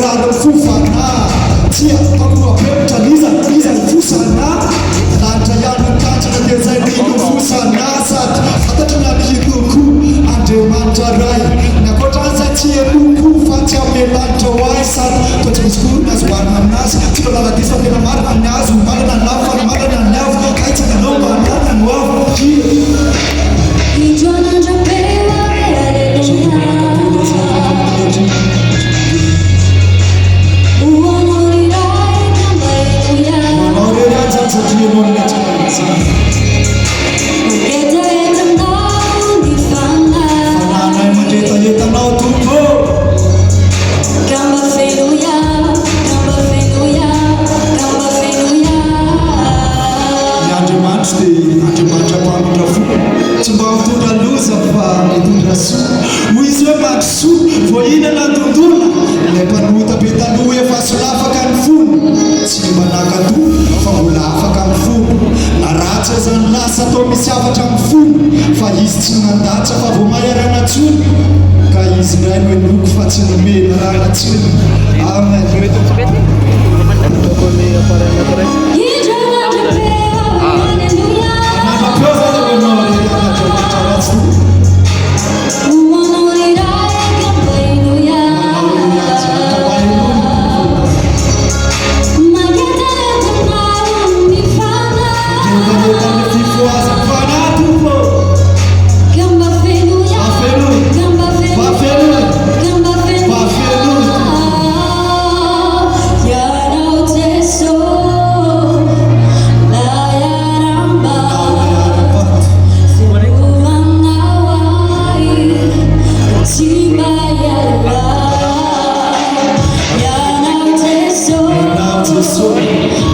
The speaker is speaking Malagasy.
Marano fufana tia pakua pepta liza fusana lanta yana kanta geza ndio fusana sat hata tunabikuku ande mantarai na kotanza tie buku fatia melanto waisa tutamshukuru na subhana nas tutola disa kwa mara nas mara na lafa mara na lafa kaita na noma na nwavu Kijana njapewa so